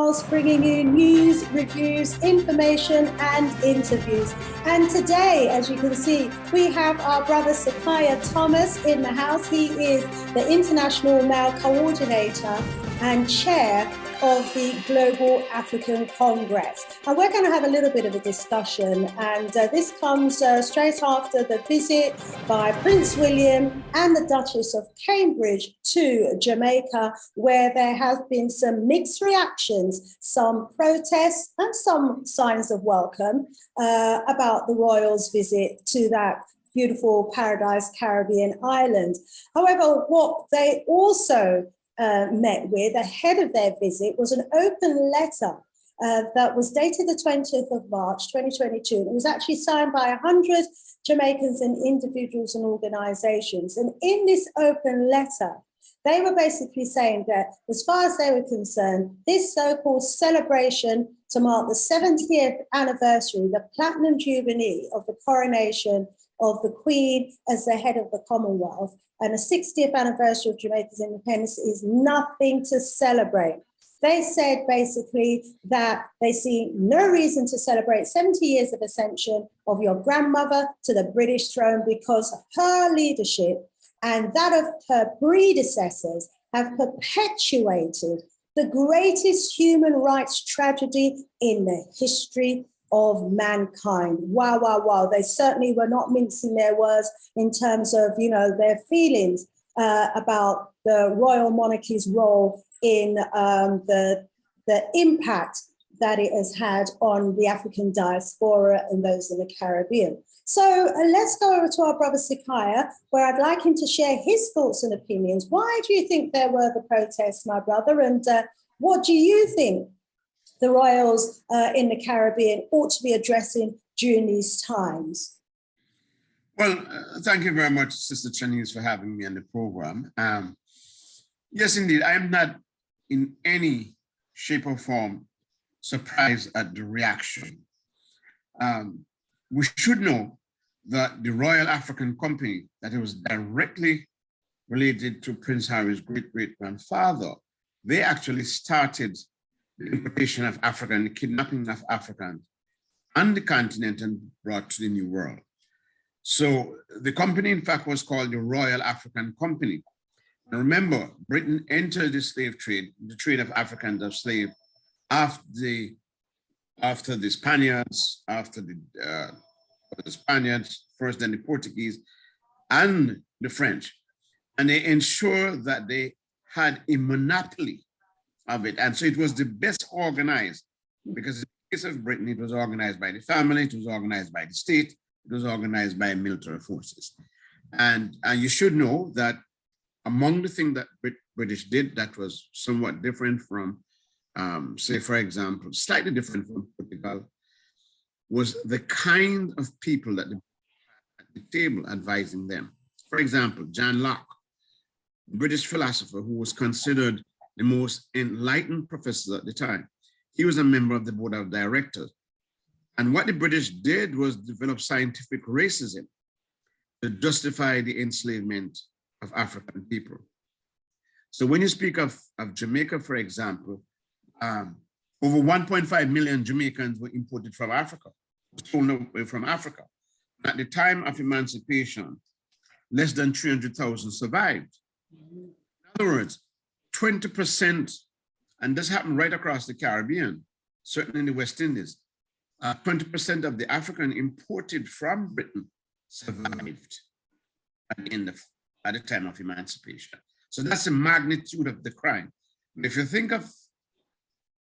podcast bringing you news, reviews, information and interviews. And today, as you can see, we have our brother Sakaya Thomas in the house. He is the International Male Coordinator and Chair of the Global African Congress. And we're going to have a little bit of a discussion, and this comes straight after the visit by Prince William and the Duchess of Cambridge to Jamaica, where there have been some mixed reactions, some protests and some signs of welcome about the royals' visit to that beautiful Paradise Caribbean island. However, what they also met with ahead of their visit was an open letter that was dated the 20th of March 2022. It was actually signed by 100 Jamaicans and individuals and organizations. And in this open letter, they were basically saying that as far as they were concerned, this so-called celebration to mark the 70th anniversary, the Platinum Jubilee of the coronation of the Queen as the head of the Commonwealth, and the 60th anniversary of Jamaica's independence is nothing to celebrate. They said basically that they see no reason to celebrate 70 years of ascension of your grandmother to the British throne because her leadership and that of her predecessors have perpetuated the greatest human rights tragedy in the history of mankind. Wow, wow, wow. They certainly were not mincing their words in terms of, their feelings about the royal monarchy's role in the impact that it has had on the African diaspora and those in the Caribbean. So let's go over to our brother Sakaya, where I'd like him to share his thoughts and opinions. Why do you think there were the protests, my brother? And what do you think the royals in the Caribbean ought to be addressing during these times? Well, thank you very much, Sister Chinese, for having me on the program. Yes, indeed, I am not in any shape or form surprised at the reaction. We should know that the Royal African Company, that it was directly related to Prince Harry's great-great-grandfather, they actually started the importation of Africa and the kidnapping of Africans on the continent and brought to the New World. So the company, in fact, was called the Royal African Company. And remember, Britain entered the slave trade, the trade of Africans as slaves, after the Spaniards, the Spaniards, first then the Portuguese and the French. And they ensured that they had a monopoly of it. And so it was the best organized, because in the case of Britain, it was organized by the family, it was organized by the state, it was organized by military forces. And you should know that among the things that British did that was somewhat different from, say, for example, slightly different from Portugal, was the kind of people that at the table advising them. For example, John Locke, a British philosopher who was considered the most enlightened professor at the time. He was a member of the board of directors. And what the British did was develop scientific racism to justify the enslavement of African people. So when you speak of Jamaica, for example, over 1.5 million Jamaicans were imported from Africa, stolen away from Africa. At the time of emancipation, less than 300,000 survived. In other words, 20%, and this happened right across the Caribbean, certainly in the West Indies, 20% of the African imported from Britain survived at the time of emancipation. So that's the magnitude of the crime. And if you think of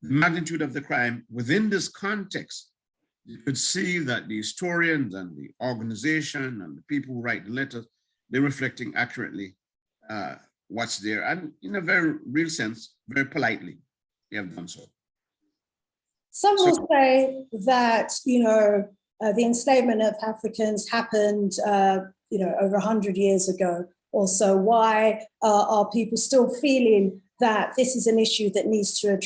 the magnitude of the crime within this context, you could see that the historians and the organization and the people who write the letters, they're reflecting accurately what's there, and in a very real sense, very politely, they have done so. Some will say that, the enslavement of Africans happened, over 100 years ago or so. Why are people still feeling that this is an issue that needs to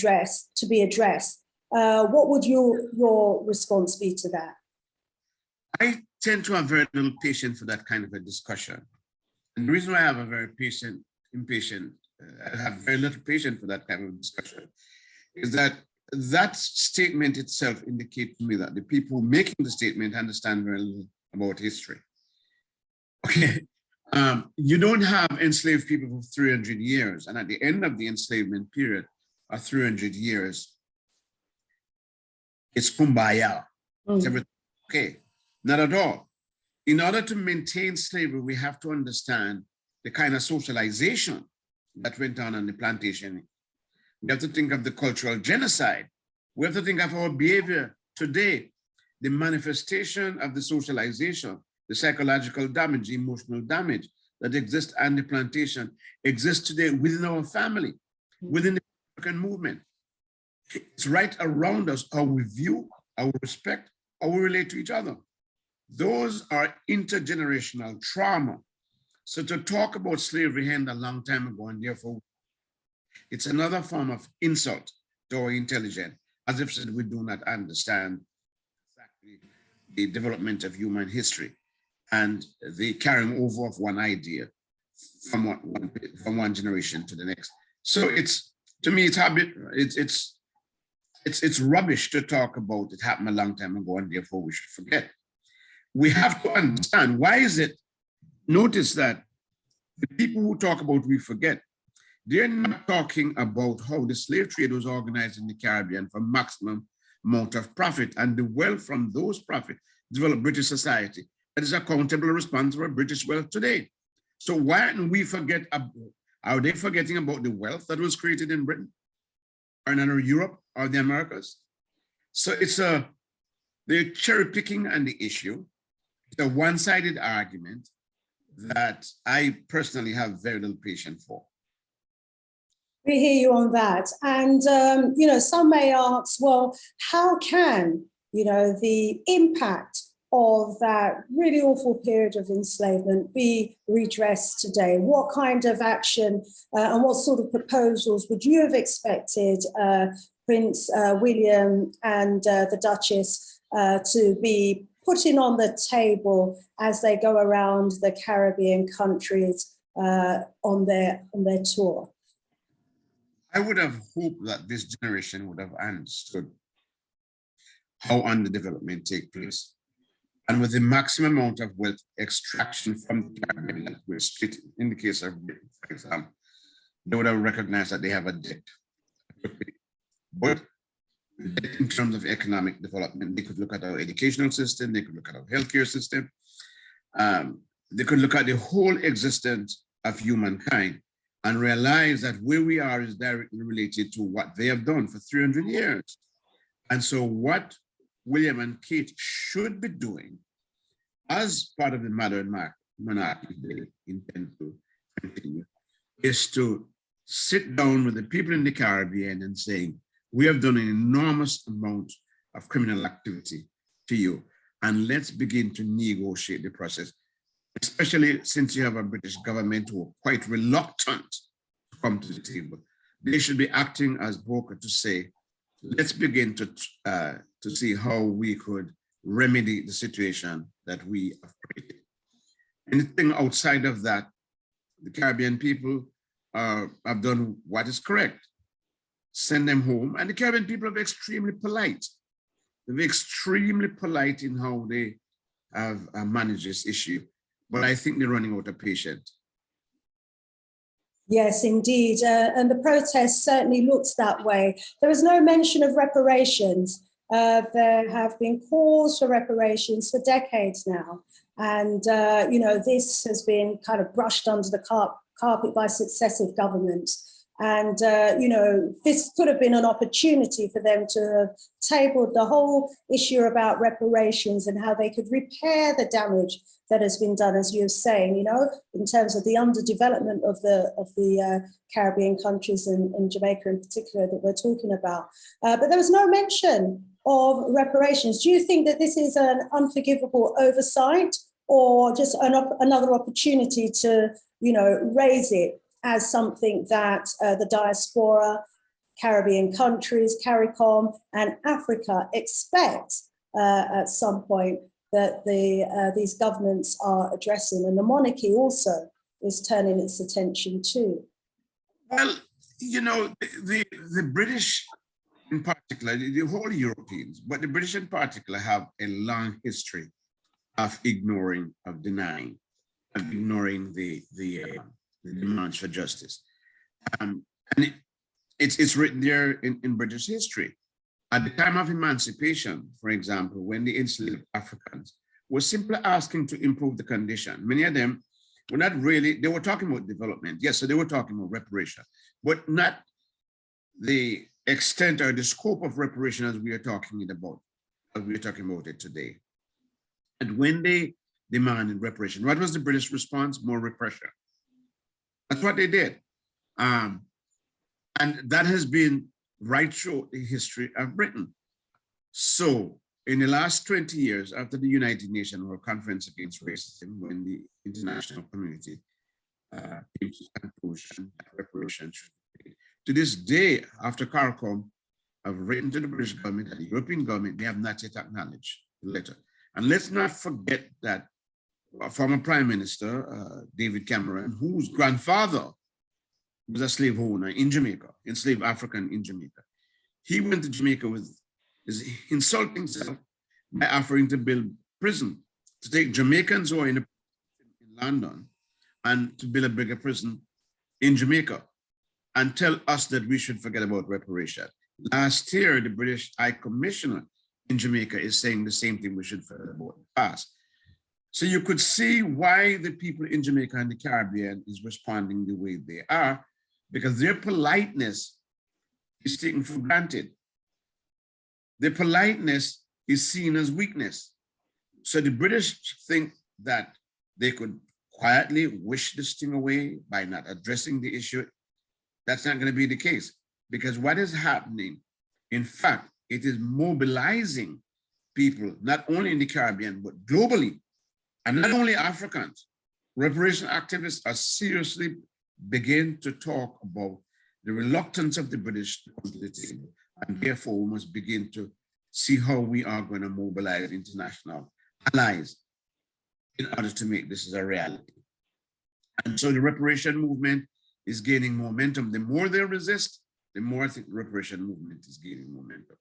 be addressed? What would your response be to that? I tend to have very little patience for that kind of a discussion. And the reason why I have a very impatient, I have very little patience for that kind of discussion is that that statement itself indicates to me that the people making the statement understand very little about history. Okay, you don't have enslaved people for 300 years, and at the end of the enslavement period of 300 years, it's kumbaya. It's everything okay. Not at all. In order to maintain slavery, we have to understand the kind of socialization that went on the plantation. We have to think of the cultural genocide. We have to think of our behavior today, the manifestation of the socialization, the psychological damage, the emotional damage that exists on the plantation exists today within our family, within the African movement. It's right around us how we view, how we respect, how we relate to each other. Those are intergenerational trauma. So to talk about slavery ended a long time ago, and therefore it's another form of insult to our intelligence, as if we do not understand exactly the development of human history and the carrying over of one idea from one generation to the next. So it's, to me, it's rubbish to talk about it happened a long time ago and therefore we should forget. We have to understand, why is it? Notice that the people who talk about we forget, they're not talking about how the slave trade was organized in the Caribbean for maximum amount of profit, and the wealth from those profits developed British society that is accountable and responsible for British wealth today. So why don't we forget, are they forgetting about the wealth that was created in Britain or in Europe or the Americas? So it's they're cherry picking on the issue. It's a one-sided argument that I personally have very little patience for. We hear you on that. And, you know, some may ask, well, how can, you know, the impact of that really awful period of enslavement be redressed today? What kind of action and what sort of proposals would you have expected Prince William and the Duchess to be putting on the table as they go around the Caribbean countries on their tour? I would have hoped that this generation would have understood how underdevelopment takes place. And with the maximum amount of wealth extraction from the Caribbean that we're split, in the case of Britain, for example, they would have recognized that they have a debt. But in terms of economic development, they could look at our educational system, they could look at our healthcare system, they could look at the whole existence of humankind and realize that where we are is directly related to what they have done for 300 years. And so what William and Kate should be doing as part of the modern monarchy they intend to continue is to sit down with the people in the Caribbean and saying, we have done an enormous amount of criminal activity to you, and let's begin to negotiate the process, especially since you have a British government who are quite reluctant to come to the table. They should be acting as broker to say, let's begin to see how we could remedy the situation that we have created. Anything outside of that, the Caribbean people have done what is correct. Send them home. And the Caribbean people are extremely polite. They're extremely polite in how they have managed this issue. But I think they're running out of patience. Yes, indeed. And the protest certainly looks that way. There is no mention of reparations. There have been calls for reparations for decades now. And, you know, this has been kind of brushed under the carpet by successive governments. And, you know, this could have been an opportunity for them to have tabled the whole issue about reparations and how they could repair the damage that has been done, as you're saying, you know, in terms of the underdevelopment of the Caribbean countries and Jamaica in particular that we're talking about. But there was no mention of reparations. Do you think that this is an unforgivable oversight or just another opportunity to, you know, raise it as something that the diaspora, Caribbean countries, CARICOM and Africa expect at some point that these governments are addressing, and the monarchy also is turning its attention to? Well, you know, the British in particular, the whole Europeans, but the British in particular have a long history of ignoring, of denying, of ignoring the demands for justice. And it's written there in British history. At the time of emancipation, for example, when the enslaved Africans were simply asking to improve the condition, many of them were not really, they were talking about development. Yes, so they were talking about reparation, but not the extent or the scope of reparation as we are talking about it today. And when they demanded reparation, what was the British response? More repression. That's what they did. And that has been right through the history of Britain. So in the last 20 years, after the United Nations World Conference Against Racism, when the international community came to the conclusion that reparation should be paid, to this day, after CARICOM have written to the British government and the European government, they have not yet acknowledged the letter. And let's not forget that former Prime Minister, David Cameron, whose grandfather was a slave owner in Jamaica, enslaved African in Jamaica. He went to Jamaica with his insulting self by offering to build prison, to take Jamaicans who are in London and to build a bigger prison in Jamaica and tell us that we should forget about reparation. Last year, the British High Commissioner in Jamaica is saying the same thing, we should forget about the past. So you could see why the people in Jamaica and the Caribbean is responding the way they are, because their politeness is taken for granted. Their politeness is seen as weakness. So the British think that they could quietly wish this thing away by not addressing the issue. That's not going to be the case, because what is happening, in fact, it is mobilizing people, not only in the Caribbean, but globally, and not only Africans. Reparation activists are seriously begin to talk about the reluctance of the British to come to the table, and therefore we must begin to see how we are going to mobilize international allies in order to make this a reality. And so the reparation movement is gaining momentum. The more they resist, the more I think the reparation movement is gaining momentum.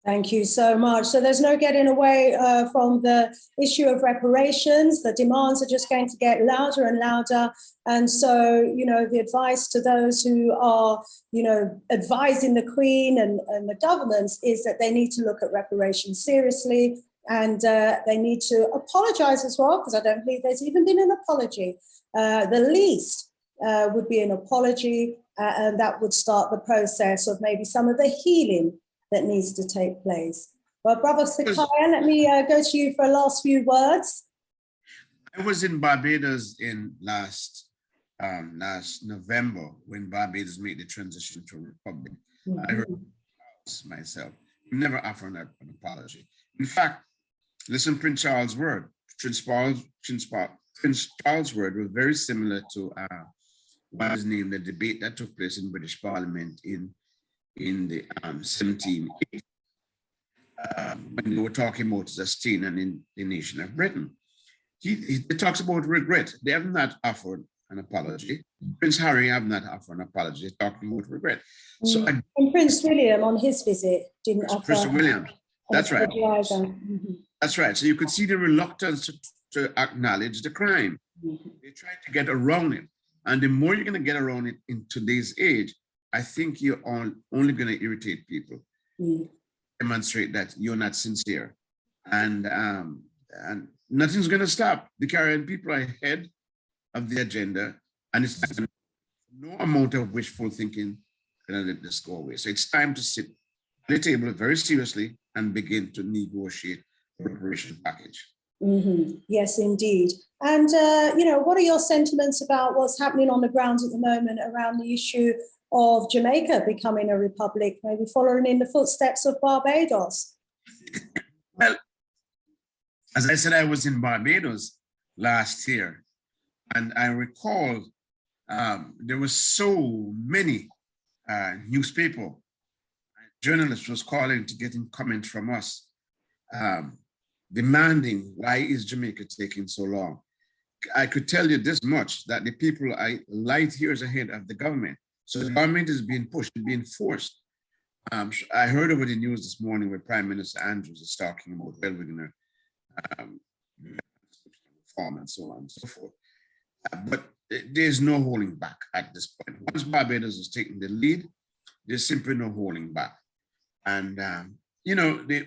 Thank you so much. So there's no getting away from the issue of reparations. The demands are just going to get louder and louder. And so, you know, the advice to those who are, you know, advising the Queen and the governments is that they need to look at reparations seriously, and they need to apologize as well, because I don't believe there's even been an apology. The least would be an apology, and that would start the process of maybe some of the healing that needs to take place. Well, Brother Sakaya, let me go to you for a last few words. I was in Barbados in last November when Barbados made the transition to a republic. I heard myself, never offer an apology. In fact, listen, Prince Charles' word. Prince Charles' word was very similar to what is named the debate that took place in British Parliament in the 1780s, when they were talking about Justine and in the nation of Britain. He talks about regret. They have not offered an apology. Prince Harry have not offered an apology. They're talking about regret. So and Prince William on his visit didn't offer. Prince William, that's right. That's right. So you could see the reluctance to acknowledge the crime. They try to get around it. And the more you're going to get around it in today's age, I think you're only going to irritate people, demonstrate that you're not sincere, and nothing's going to stop. The Caribbean people are ahead of the agenda, and it's no amount of wishful thinking can let this go away. So it's time to sit at the table very seriously and begin to negotiate a reparation package. Yes, indeed. And, you know, what are your sentiments about what's happening on the ground at the moment around the issue of Jamaica becoming a republic, maybe following in the footsteps of Barbados? Well, as I said, I was in Barbados last year, and I recall there were so many newspaper journalists was calling to get in comment from us, demanding why is Jamaica taking so long. I could tell you this much, that the people are light years ahead of the government. So the government is being pushed, being forced I heard over the news this morning where Prime Minister Andrews is talking about, well, we're going to reform and so on and so forth. But there's no holding back at this point. Once Barbados is taking the lead, there's simply no holding back. And, you know, the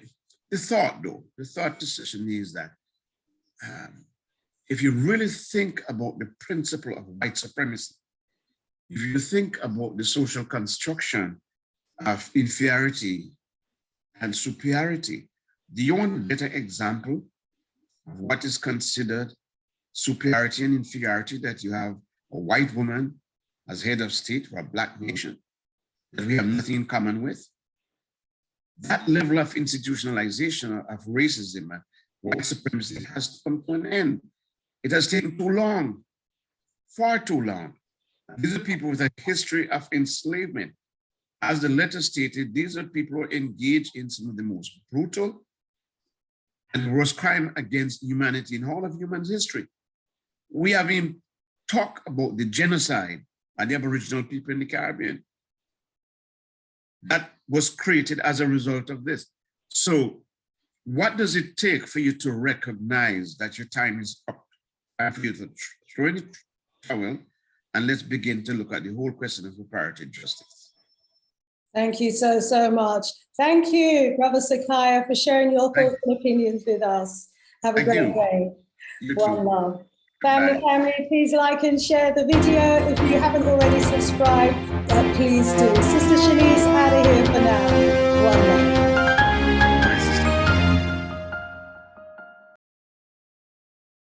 thought decision is that if you really think about the principle of white supremacy, if you think about the social construction of inferiority and superiority, do you want a better example of what is considered superiority and inferiority, that you have a white woman as head of state for a Black nation that we have nothing in common with? That level of institutionalization of racism and white supremacy has to come to an end. It has taken too long, far too long. These are people with a history of enslavement. As the letter stated, these are people who are engaged in some of the most brutal and worst crime against humanity in all of human history. We have even talked about the genocide of the Aboriginal people in the Caribbean. That was created as a result of this. So what does it take for you to recognize that your time is up? And for you to throw in the towel, and let's begin to look at the whole question of reparative justice. Thank you so much. Thank you, Brother Sakaya, for sharing your thoughts and opinions with us. Have a great day. One love. Family, please like and share the video. If you haven't already subscribed, please do. Sister Shanice out of here for now. One love.